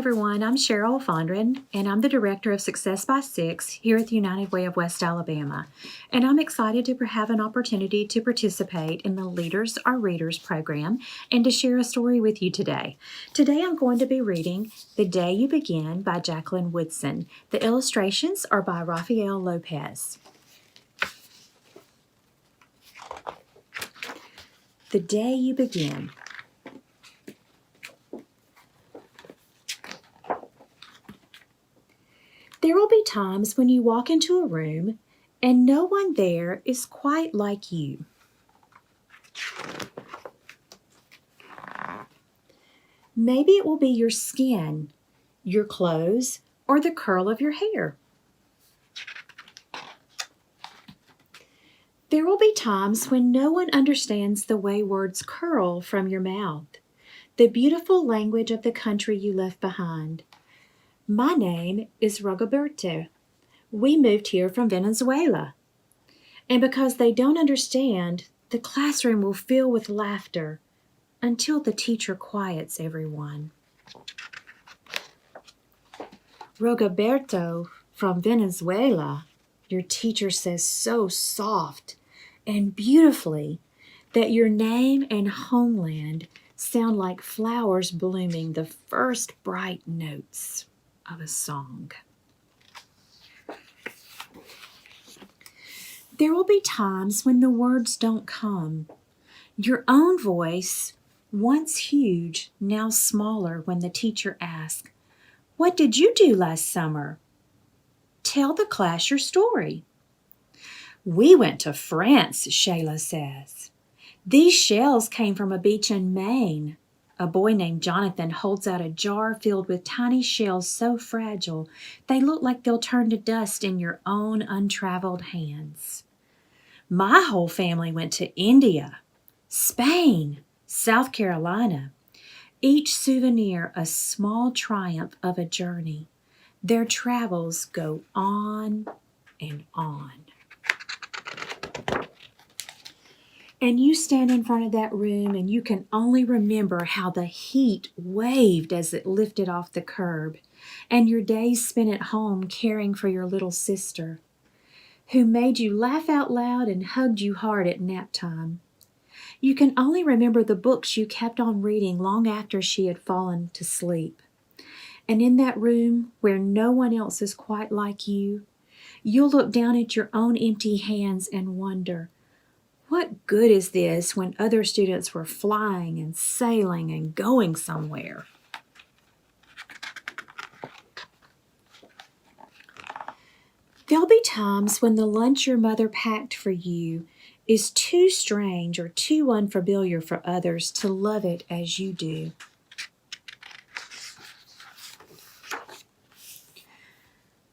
everyone, I'm Cheryl Fondren, and I'm the Director of Success by Six here at the United Way of West Alabama. And I'm excited to have an opportunity to participate in the Leaders Are Readers program and to share a story with you today. Today I'm going to be reading The Day You Begin by Jacqueline Woodson. The illustrations are by Rafael Lopez. The Day You Begin. There will be times when you walk into a room and no one there is quite like you. Maybe it will be your skin, your clothes, or the curl of your hair. There will be times when no one understands the way words curl from your mouth, the beautiful language of the country you left behind. My name is Rogoberto. We moved here from Venezuela. And because they don't understand, the classroom will fill with laughter until the teacher quiets everyone. Rogoberto from Venezuela, your teacher says so soft and beautifully that your name and homeland sound like flowers blooming the first bright notes of a song. There will be times when the words don't come. Your own voice, once huge, now smaller when the teacher asks, "What did you do last summer?" Tell the class your story. "We went to France," Shayla says. "These shells came from a beach in Maine." A boy named Jonathan holds out a jar filled with tiny shells so fragile they look like they'll turn to dust in your own untraveled hands. "My whole family went to India, Spain, South Carolina. Each souvenir a small triumph of a journey. Their travels go on and on." And you stand in front of that room and you can only remember how the heat waved as it lifted off the curb, and your days spent at home caring for your little sister, who made you laugh out loud and hugged you hard at nap time. You can only remember the books you kept on reading long after she had fallen to sleep. And in that room where no one else is quite like you, you'll look down at your own empty hands and wonder, what good is this when other students were flying and sailing and going somewhere? There'll be times when the lunch your mother packed for you is too strange or too unfamiliar for others to love it as you do.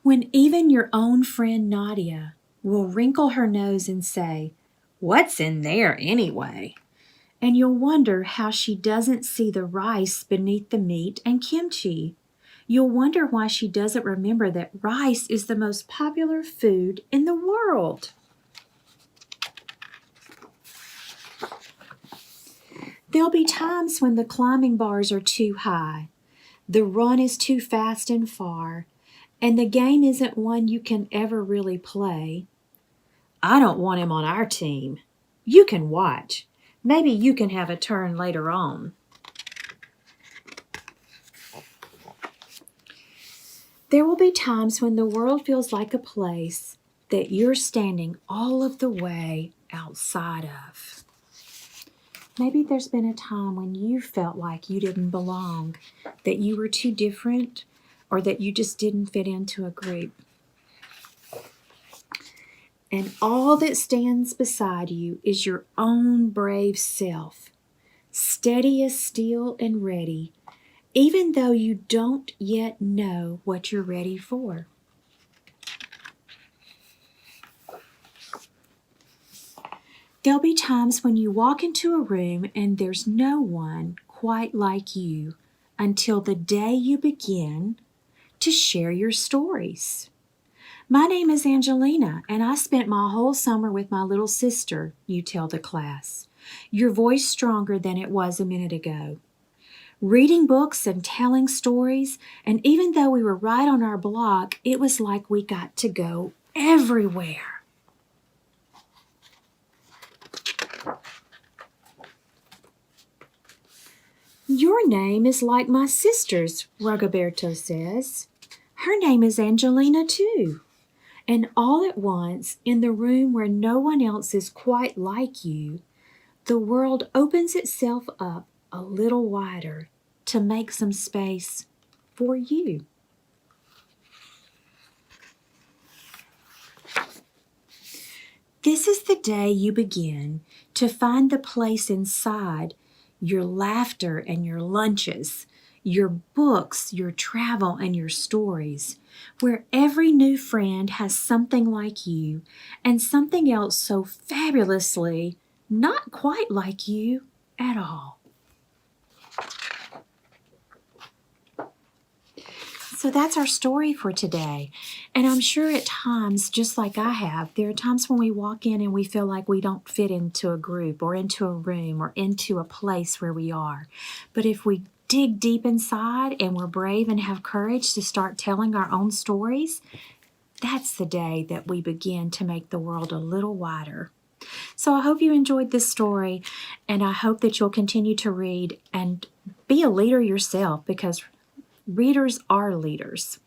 When even your own friend Nadia will wrinkle her nose and say, "What's in there anyway?" And you'll wonder how she doesn't see the rice beneath the meat and kimchi. You'll wonder why she doesn't remember that rice is the most popular food in the world. There'll be times when the climbing bars are too high, the run is too fast and far, and the game isn't one you can ever really play. "I don't want him on our team. You can watch. Maybe you can have a turn later on." There will be times when the world feels like a place that you're standing all of the way outside of. Maybe there's been a time when you felt like you didn't belong, that you were too different, or that you just didn't fit into a group. And all that stands beside you is your own brave self, steady as steel and ready, even though you don't yet know what you're ready for. There'll be times when you walk into a room and there's no one quite like you until the day you begin to share your stories. "My name is Angelina, and I spent my whole summer with my little sister," you tell the class, your voice stronger than it was a minute ago. reading books and telling stories, and even though we were right on our block, it was like we got to go everywhere. Your name is like my sister's, Rigoberto says. Her name is Angelina, too. And all at once, in the room where no one else is quite like you, the world opens itself up a little wider to make some space for you. This is the day you begin to find the place inside your laughter and your lunches, your books, your travel, and your stories, where every new friend has something like you and something else so fabulously not quite like you at all. So that's our story for today. And I'm sure at times, just like I have, there are times when we walk in and we feel like we don't fit into a group or into a room or into a place where we are. But if we dig deep inside and we're brave and have courage to start telling our own stories, that's the day that we begin to make the world a little wider. So I hope you enjoyed this story, and I hope that you'll continue to read and be a leader yourself, because readers are leaders.